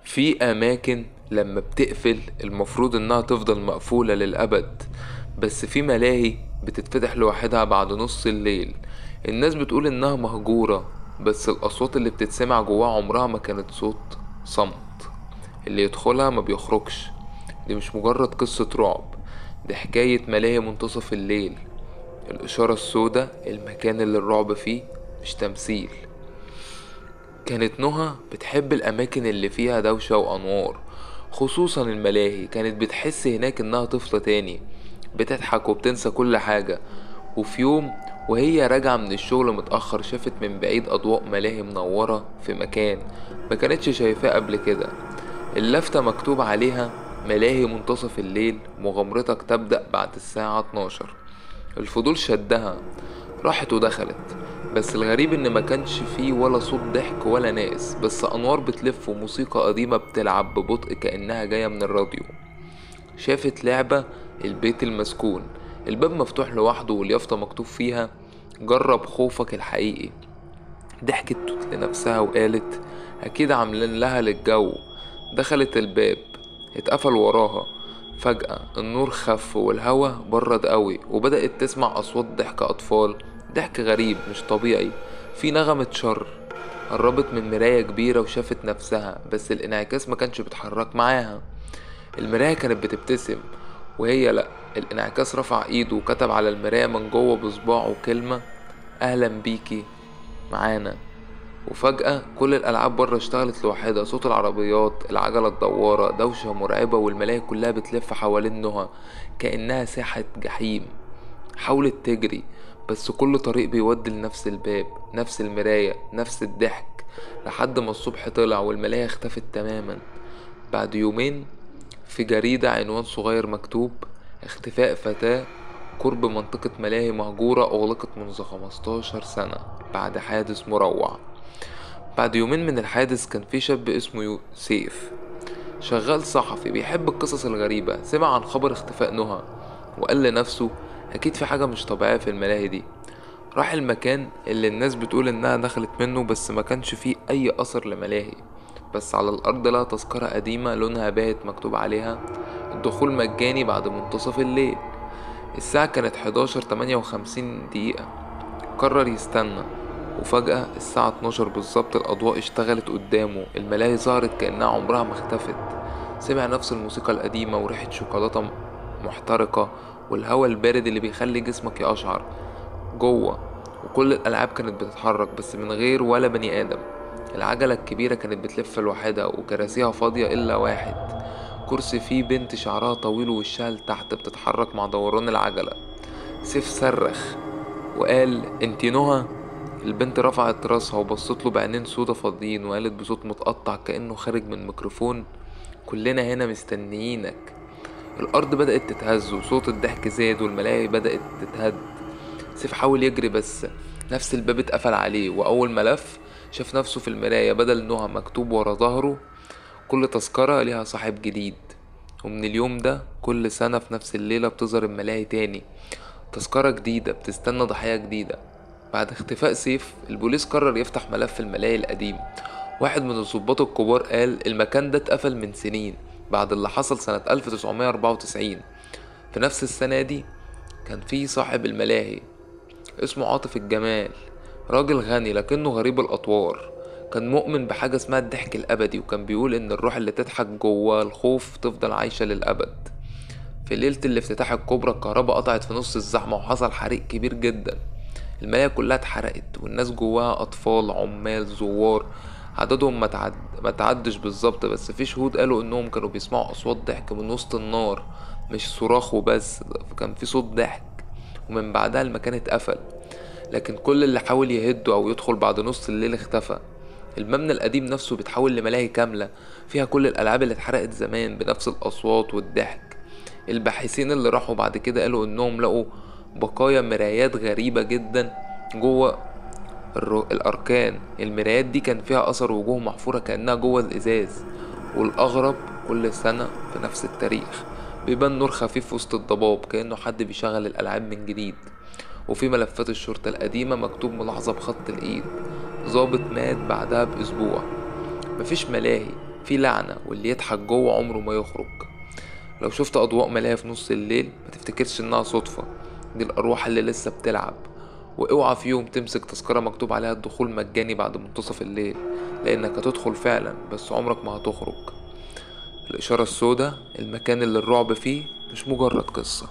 في أماكن لما بتقفل المفروض إنها تفضل مقفولة للأبد، بس في ملاهي بتتفتح لوحدها بعد نص الليل. الناس بتقول إنها مهجورة، بس الأصوات اللي بتتسمع جواها عمرها ما كانت صوت صمت. اللي يدخلها ما بيخرجش. دي مش مجرد قصة رعب، دي حكاية ملاهي منتصف الليل. الإشارة السوداء، المكان اللي الرعب فيه مش تمثيل. كانت نهى بتحب الأماكن اللي فيها دوشة وأنوار، خصوصا الملاهي. كانت بتحس هناك إنها طفلة تاني، بتضحك وبتنسى كل حاجة. وفي يوم وهي راجعة من الشغل متأخر، شافت من بعيد أضواء ملاهي منورة في مكان ما كانتش شايفاه قبل كده. اللافتة مكتوب عليها: ملاهي منتصف الليل، مغامرتك تبدأ بعد الساعة 12. الفضول شدها، راحت ودخلت. بس الغريب ان ما كانش فيه ولا صوت ضحك ولا ناس، بس انوار بتلف وموسيقى قديمة بتلعب ببطء كأنها جاية من الراديو. شافت لعبة: البيت المسكون. الباب مفتوح لوحده واليافطة مكتوب فيها: جرب خوفك الحقيقي. ضحكت لنفسها وقالت: اكيد عاملين لها للجو. دخلت الباب، اتقفل وراها. فجأة النور خف والهوا برد قوي، وبدأت تسمع أصوات ضحك أطفال، ضحك غريب مش طبيعي، في نغمة شر. قربت من مراية كبيرة وشافت نفسها، بس الانعكاس ما كانش بيتحرك معاها. المراية كانت بتبتسم وهي لأ. الانعكاس رفع ايده وكتب على المراية من جوه بصباعه كلمة: أهلا بيكي معانا. وفجأة كل الألعاب بره اشتغلت لوحدها، صوت العربيات، العجلة الدوارة، دوشة مرعبة، والملاهي كلها بتلف حوالين نهى كأنها ساحة جحيم. حاولت تجري، بس كل طريق بيودي لنفس الباب، نفس المراية، نفس الضحك، لحد ما الصبح طلع والملاهي اختفت تماما. بعد يومين، في جريدة عنوان صغير مكتوب: اختفاء فتاة قرب منطقة ملاهي مهجورة أغلقت منذ 15 سنة بعد حادث مروع. بعد يومين من الحادث كان في شاب اسمه سيف، شغال صحفي بيحب القصص الغريبة. سمع عن خبر اختفاء نهى وقال لنفسه: أكيد في حاجة مش طبيعية في الملاهي دي. راح المكان اللي الناس بتقول إنها دخلت منه، بس ما كانش فيه أي أثر لملاهي. بس على الأرض لقى تذكرة قديمة لونها باهت مكتوب عليها: الدخول مجاني بعد منتصف الليل. الساعة كانت 11:58. قرر يستنى. وفجأة الساعة 12 بالظبط الأضواء اشتغلت قدامه، الملاهي ظهرت كأنها عمرها ما اختفت. سمع نفس الموسيقى القديمة وريحة شوكولاتة محترقة، والهواء البارد اللي بيخلي جسمك يقشعر جوه. وكل الألعاب كانت بتتحرك بس من غير ولا بني آدم. العجلة الكبيرة كانت بتلف لوحدها وكراسيها فاضية إلا واحد، كرسي فيه بنت شعرها طويل ووشها لتحت بتتحرك مع دوران العجلة. سيف صرخ وقال: انتي نهى؟ البنت رفعت راسها وبصت له بعينين سودا فاضيين وقالت بصوت متقطع كأنه خارج من ميكروفون: كلنا هنا مستنيينك. الأرض بدأت تتهز وصوت الضحك زاد والملاهي بدأت تتهد. سيف حاول يجري بس نفس الباب اتقفل عليه، وأول ما لف شاف نفسه في المراية بدل نهى مكتوب ورا ظهره: كل تذكرة ليها صاحب جديد. ومن اليوم ده كل سنة في نفس الليلة بتظهر الملاهي تاني، تذكرة جديدة بتستنى ضحية جديدة. بعد اختفاء سيف البوليس قرر يفتح ملف الملاهي القديم. واحد من الضباط الكبار قال: المكان ده اتقفل من سنين بعد اللي حصل سنة 1994. في نفس السنة دي كان في صاحب الملاهي اسمه عاطف الجمال، راجل غني لكنه غريب الأطوار. كان مؤمن بحاجة اسمها الضحك الأبدي، وكان بيقول إن الروح اللي تضحك جوه الخوف تفضل عايشة للأبد. في ليلة الافتتاح الكبرى الكهرباء قطعت في نص الزحمة وحصل حريق كبير جدا. الملاهي كلها اتحرقت والناس جواها أطفال، عمال، زوار. عددهم ما تعدش بالظبط، بس في شهود قالوا إنهم كانوا بيسمعوا أصوات ضحك من وسط النار، مش صراخ وبس، كان في صوت ضحك. ومن بعدها المكان اتقفل، لكن كل اللي حاول يهده أو يدخل بعد نص الليل اختفى. المبنى القديم نفسه بيتحول لملاهي كاملة فيها كل الألعاب اللي اتحرقت زمان بنفس الأصوات والضحك. الباحثين اللي راحوا بعد كده قالوا إنهم لقوا بقايا مرايات غريبة جدا جوه الأركان. المرايات دي كان فيها أثر وجوه محفورة كأنها جوه الإزاز. والأغرب، كل سنة في نفس التاريخ بيبان نور خفيف وسط الضباب كأنه حد بيشغل الألعاب من جديد. وفي ملفات الشرطة القديمة مكتوب ملاحظة بخط الإيد: ضابط مات بعدها بأسبوع. مفيش ملاهي، فيه لعنة، واللي يضحك جوه عمره ما يخرج. لو شفت أضواء ملاهي في نص الليل ما تفتكرش إنها صدفة، دي الأرواح اللي لسه بتلعب. واوعى في يوم تمسك تذكرة مكتوب عليها الدخول مجاني بعد منتصف الليل، لأنك هتدخل فعلا بس عمرك ما هتخرج. الإشارة السوداء، المكان اللي الرعب فيه مش مجرد قصة.